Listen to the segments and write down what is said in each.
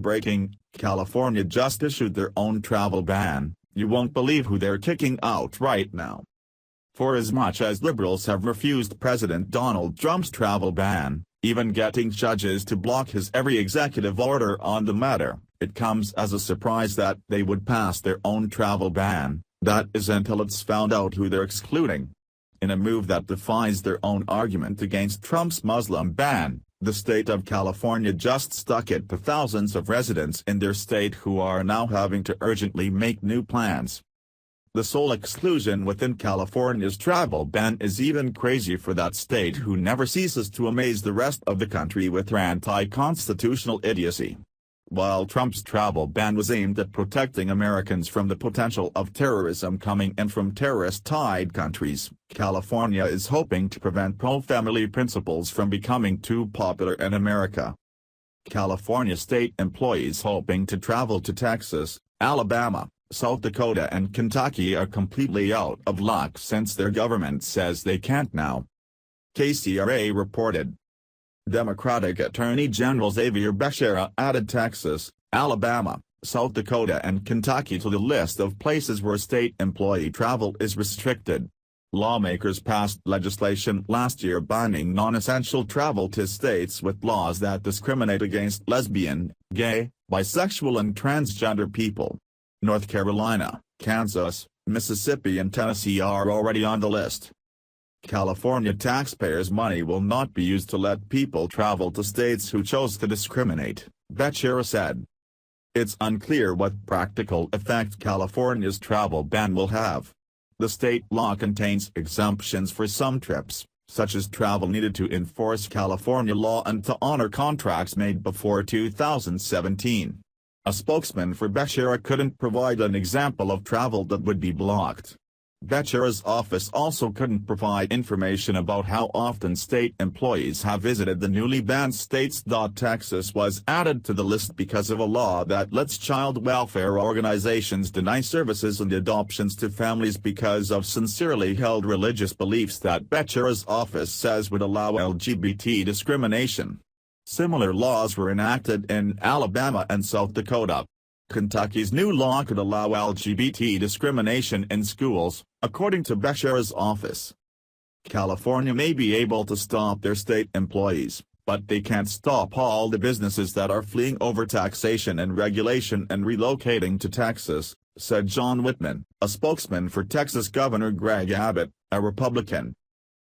breaking, California just issued their own travel ban. You won't believe who they're kicking out right now. For as much as liberals have refused President Donald Trump's travel ban, even getting judges to block his every executive order on the matter, it comes as a surprise that they would pass their own travel ban, that is until it's found out who they're excluding. In a move that defies their own argument against Trump's Muslim ban, the state of California just stuck it to thousands of residents in their state who are now having to urgently make new plans. The sole exclusion within California's travel ban is even crazy for that state, who never ceases to amaze the rest of the country with their anti-constitutional idiocy. While Trump's travel ban was aimed at protecting Americans from the potential of terrorism coming in from terrorist-tied countries, California is hoping to prevent pro-family principles from becoming too popular in America. California state employees hoping to travel to Texas, Alabama, South Dakota and Kentucky are completely out of luck since their government says they can't now. KCRA reported. Democratic Attorney General Xavier Becerra added Texas, Alabama, South Dakota and Kentucky to the list of places where state employee travel is restricted. Lawmakers passed legislation last year banning non-essential travel to states with laws that discriminate against lesbian, gay, bisexual and transgender people. North Carolina, Kansas, Mississippi and Tennessee are already on the list. California taxpayers' money will not be used to let people travel to states who chose to discriminate, Becerra said. It's unclear what practical effect California's travel ban will have. The state law contains exemptions for some trips, such as travel needed to enforce California law and to honor contracts made before 2017. A spokesman for Becerra couldn't provide an example of travel that would be blocked. Becerra's office also couldn't provide information about how often state employees have visited the newly banned states. Texas was added to the list because of a law that lets child welfare organizations deny services and adoptions to families because of sincerely held religious beliefs that Becerra's office says would allow LGBT discrimination. Similar laws were enacted in Alabama and South Dakota. Kentucky's new law could allow LGBT discrimination in schools, according to Becerra's office. California may be able to stop their state employees, but they can't stop all the businesses that are fleeing over taxation and regulation and relocating to Texas, said John Whitman, a spokesman for Texas Governor Greg Abbott, a Republican.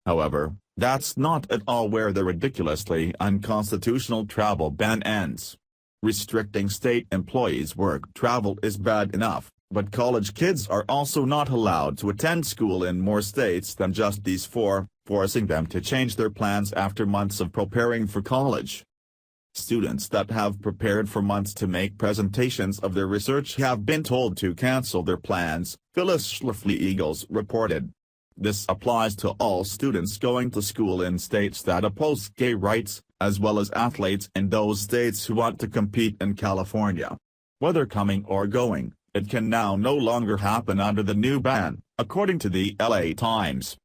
However, that's not at all where the ridiculously unconstitutional travel ban ends. Restricting state employees' work travel is bad enough, but college kids are also not allowed to attend school in more states than just these four, forcing them to change their plans after months of preparing for college. Students that have prepared for months to make presentations of their research have been told to cancel their plans, Phyllis Schlafly-Eagles reported. This applies to all students going to school in states that oppose gay rights, as well as athletes in those states who want to compete in California. Whether coming or going, it can now no longer happen under the new ban, according to the LA Times.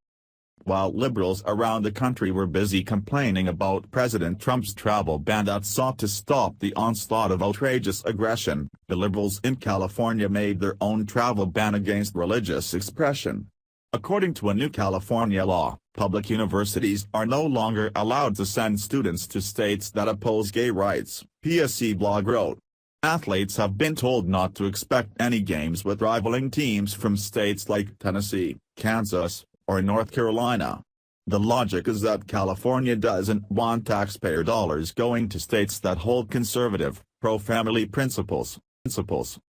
While liberals around the country were busy complaining about President Trump's travel ban that sought to stop the onslaught of outrageous aggression, the liberals in California made their own travel ban against religious expression. According to a new California law, public universities are no longer allowed to send students to states that oppose gay rights, PSC blog wrote. Athletes have been told not to expect any games with rivaling teams from states like Tennessee, Kansas, or North Carolina. The logic is that California doesn't want taxpayer dollars going to states that hold conservative, pro-family principles.